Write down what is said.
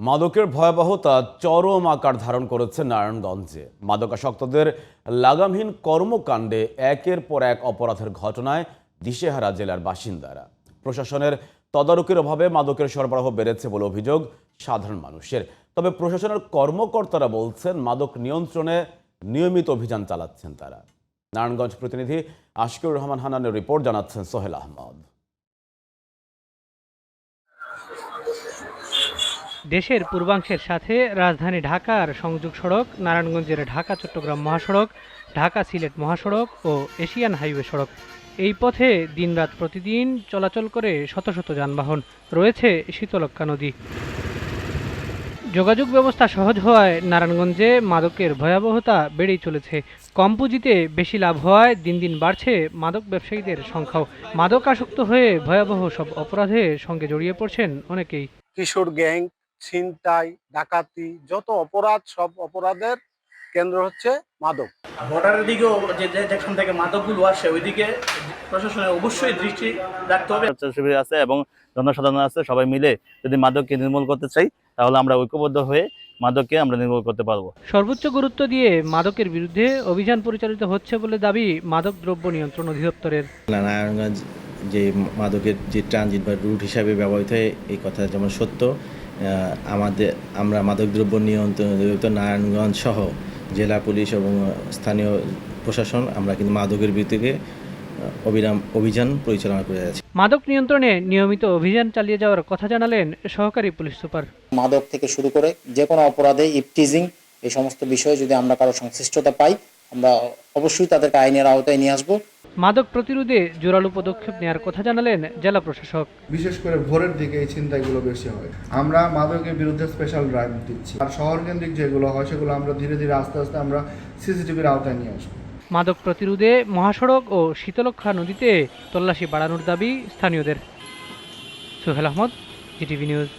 মাদকের ভয়াবহতা চরম আকার ধারণ করেছে নারায়ণগঞ্জে। মাদকাসক্তদের লাগামহীন কর্মকাণ্ডে একের পর এক অপরাধের ঘটনায় দিশেহারা জেলার বাসিন্দারা। প্রশাসনের তদারকির অভাবে মাদকের সরবরাহ বেড়েছে বলে অভিযোগ সাধারণ মানুষের। তবে প্রশাসনের কর্মকর্তারা বলছেন মাদক নিয়ন্ত্রণে নিয়মিত অভিযান চালাচ্ছেন তারা। নারায়ণগঞ্জ প্রতিনিধি আশিকুর রহমান হান্নানের রিপোর্ট, জানাচ্ছেন সোহেল আহমদ। দেশের পূর্বাংশের সাথে রাজধানী ঢাকার সংযোগ সড়ক, নারায়ণগঞ্জের ঢাকা চট্টগ্রাম মহাসড়ক, ঢাকা সিলেট মহাসড়ক ও এশিয়ান হাইওয়ে সড়ক, এই পথে দিনরাত প্রতিদিন চলাচল করে শত শত যানবাহন। রয়েছে শীতলক্ষ্যা নদী। যোগাযোগ ব্যবস্থা সহজ হওয়ায় নারায়ণগঞ্জে মাদকের ভয়াবহতা বেড়েই চলেছে। কম পুঁজিতে বেশি লাভ হওয়ায় দিন দিন বাড়ছে মাদক ব্যবসায়ীদের সংখ্যাও। মাদক আসক্ত হয়ে ভয়াবহ সব অপরাধের সঙ্গে জড়িয়ে পড়ছেন অনেকেই। কিশোর গ্যাং, ছিনতাই, ডাকাতি, যত অপরাধ সব অপরাধের কেন্দ্র হচ্ছে মাদক। বর্ডারের দিকেও যেখান থেকে মাদকগুলো আসে ওইদিকে প্রশাসনের অবশ্যই দৃষ্টি রাখতে হবে। শিবির আছে এবং জনসাধারণ আছে, সবাই মিলে যদি মাদককে নির্মূল করতে চাই তাহলে আমরা ঐক্যবদ্ধ হয়ে মাদককে আমরা নির্মূল করতে পারবো। সর্বোচ্চ গুরুত্ব দিয়ে মাদকের বিরুদ্ধে অভিযান পরিচালিত হচ্ছে বলে দাবি মাদক দ্রব্য নিয়ন্ত্রণ অধিদপ্তরের। নারায়ণগঞ্জ যে মাদকের যে ট্রানজিট বা রুট হিসাবে ব্যবহৃত হয় এই কথা যেমন সত্য, আমরা মাদকদ্রব্য নিয়ন্ত্রণ অধিদপ্তর নারায়ণগঞ্জ সহ জেলা পুলিশ এবং স্থানীয় প্রশাসন আমরা কিন্তু মাদকের বিরুদ্ধে অবিরাম অভিযান পরিচালনা করে যাচ্ছি। মাদক নিয়ন্ত্রণে নিয়মিত অভিযান চালিয়ে যাওয়ার কথা জানালেন সহকারী পুলিশ সুপার। মাদক থেকে শুরু করে যে কোনো অপরাধে ইপটিজিং এই সমস্ত বিষয়ে যদি আমরা কারো সংশ্লিষ্টতা পাই আমরা অবশ্যই তাদেরকে আইনের আওতায় নিয়ে আসবো। মাদক প্রতিরোধে জোরালো পদক্ষেপ নেওয়ার কথা জানালেন জেলা প্রশাসক। বিশেষ করে ভোরের দিকে এই ছিনতাইগুলো বেশি হয়। আমরা মাদকের বিরুদ্ধে স্পেশাল ড্রাইভ দিচ্ছি, আর শহর কেন্দ্রিক যেগুলো হয় সেগুলো আমরা ধীরে ধীরে আস্তে আস্তে আমরা সিসিটিভির আওতায় নিয়ে আসবো। মাদক প্রতিরোধে মহাসড়ক ও শীতলক্ষ্যা নদীতে তল্লাশি বাড়ানোর দাবি স্থানীয়দের। Sohel Ahmed, GTV news.